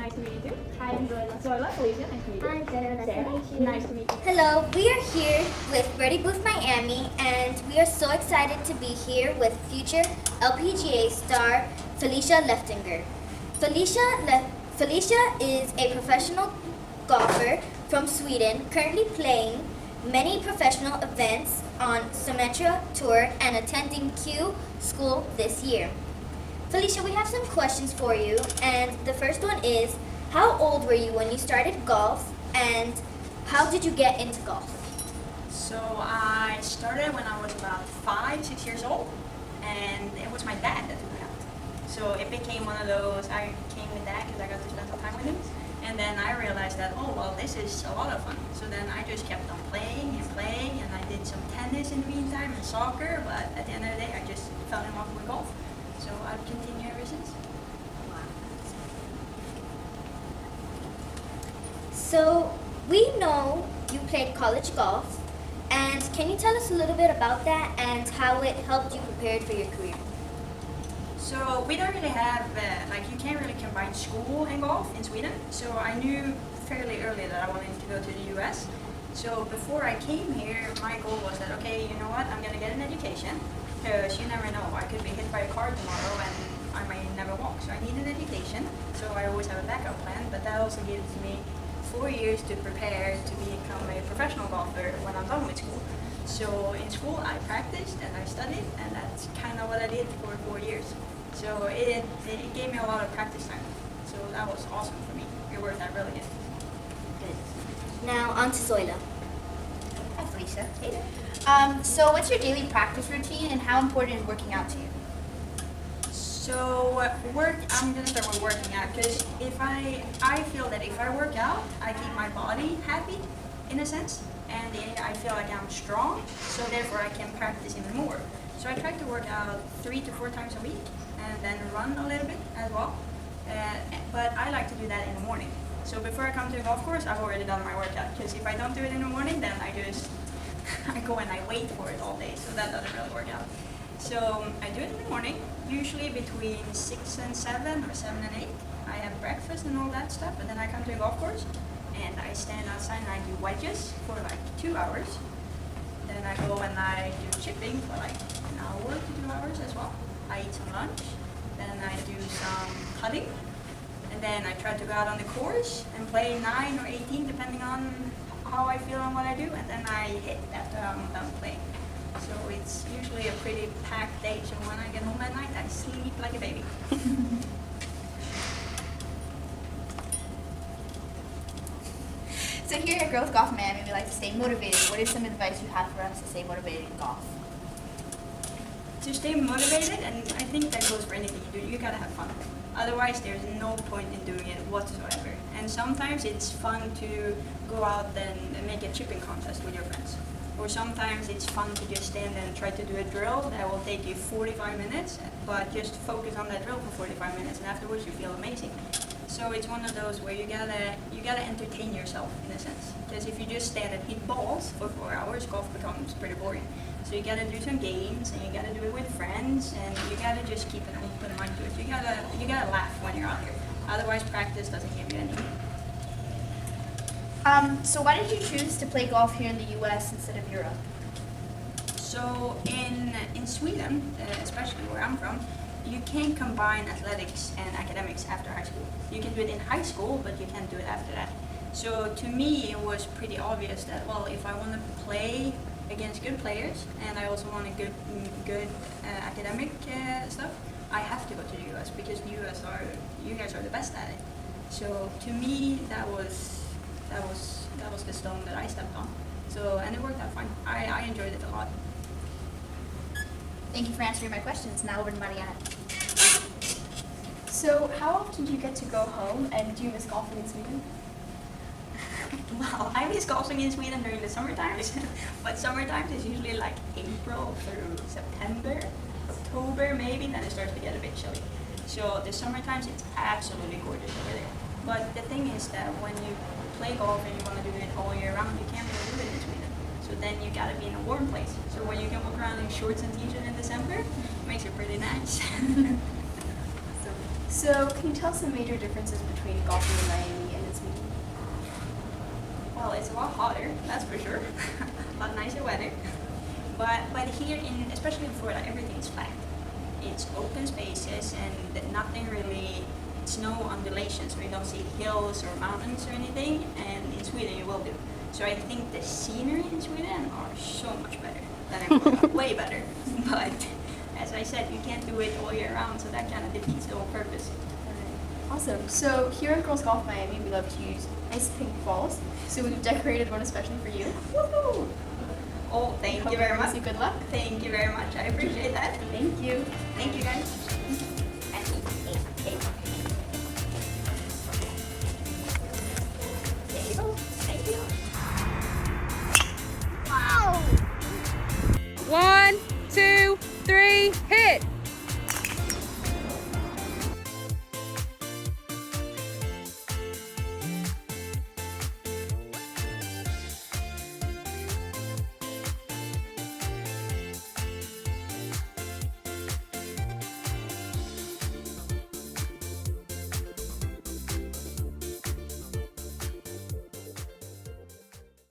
Nice to meet you too. Hi, I'm Zoila. Felicia, nice to meet you. Hi, Sarah. Nice to meet you. Nice to meet you. Hello, we are here with Birdie Booth Miami, and we are so excited to be here with future LPGA star Felicia Leftinger. Felicia is a professional golfer from Sweden, currently playing many professional events on Symmetra Tour and attending Q School this year. Felicia, we have some questions for you, and the first one is, how old were you when you started golf, and how did you get into golf? So I started when I was about 5, 6 years old, and it was my dad that took me out. So it became one of those, I came with dad because I got to spend some time with him, and then I realized that, oh well, this is a lot of fun. So then I just kept on playing, and I did some tennis in the meantime and soccer, but at the end of the day I just fell in love with golf. So I've continued ever since. So we know you played college golf, and can you tell us a little bit about that and how it helped you prepare for your career? So we don't really have, you can't really combine school and golf in Sweden. So I knew fairly early that I wanted to go to the US. So before I came here, my goal was that, okay, you know what, I'm gonna get an education, because you never know, I could be hit by a car tomorrow and I may never walk. So I need an education, so I always have a backup plan, but that also gives me 4 years to prepare to become a professional golfer when I'm done with school. So in school I practiced and I studied, and that's kind of what I did for 4 years. So it gave me a lot of practice time. So that was awesome for me. It worked out really good. Good. Now on to Zoila. Hi, Felicia. Hey there. So what's your daily practice routine and how important is working out to you? So I'm gonna start with working out, because if I feel that if I work out, I keep my body happy, in a sense, and I feel like I'm strong, so therefore I can practice even more. So I try to work out 3 to 4 times a week, and then run a little bit as well. But I like to do that in the morning. So before I come to the golf course, I've already done my workout, because if I don't do it in the morning, then I just I go and I wait for it all day, so that doesn't really work out. So I do it in the morning, usually between 6 and 7 or 7 and 8. I have breakfast and all that stuff, and then I come to the golf course and I stand outside and I do wedges for like 2 hours. Then I go and I do chipping for like an hour to 2 hours as well. I eat some lunch, then I do some putting, and then I try to go out on the course and play 9 or 18 depending on how I feel and what I do, and then I hit after I'm done playing. So it's usually a pretty packed day, so when I get home at night, I sleep like a baby. So here at Growth Golf Miami, we like to stay motivated. What is some advice you have for us to stay motivated in golf? To stay motivated, and I think that goes for anything you do, you gotta have fun. Otherwise, there's no point in doing it whatsoever. And sometimes it's fun to go out and make a chipping contest with your friends. Or sometimes it's fun to just stand and try to do a drill that will take you 45 minutes, but just focus on that drill for 45 minutes, and afterwards you feel amazing. So it's one of those where you gotta entertain yourself in a sense. Because if you just stand and hit balls for 4 hours, golf becomes pretty boring. So you gotta do some games, and you gotta do it with friends, and you gotta just keep an open mind to it. You gotta laugh when you're out here. Otherwise, practice doesn't give you anything. So why did you choose to play golf here in the U.S. instead of Europe? So in Sweden, especially where I'm from, you can't combine athletics and academics after high school. You can do it in high school, but you can't do it after that. So to me, it was pretty obvious that, well, if I want to play against good players and I also want a good academic stuff, I have to go to the US, because you guys are the best at it. So to me, that was the stone that I stepped on. So, and it worked out fine. I enjoyed it a lot. Thank you for answering my questions. Now over to Marianne. So how often do you get to go home, and do you miss golfing in Sweden? Well, I miss golfing in Sweden during the summer times, but summer times is usually like April through September, October maybe, then it starts to get a bit chilly. So the summer times, it's absolutely gorgeous over there. But the thing is that when you play golf and you want to do it all year round, you can't really do it in Sweden. So then you gotta be in a warm place. So when you can walk around in shorts and t-shirt in December, it makes it pretty nice. So So, can you tell us some major differences between golfing in Miami and in Sweden? Well, it's a lot hotter, that's for sure. A lot nicer weather. But here, especially in Florida, everything is flat. It's open spaces and nothing really, it's no undulations. We don't see hills or mountains or anything, and in Sweden you will do. So I think the scenery in Sweden are so much better than in Florida, way better. But as I said, you can't do it all year round, so that kind of defeats the whole purpose. Awesome. So here at Girls Golf Miami, we love to use nice pink balls. So we've decorated one especially for you. Woohoo! Oh, thank Hope you very it brings much. you good luck. Thank you very much. I appreciate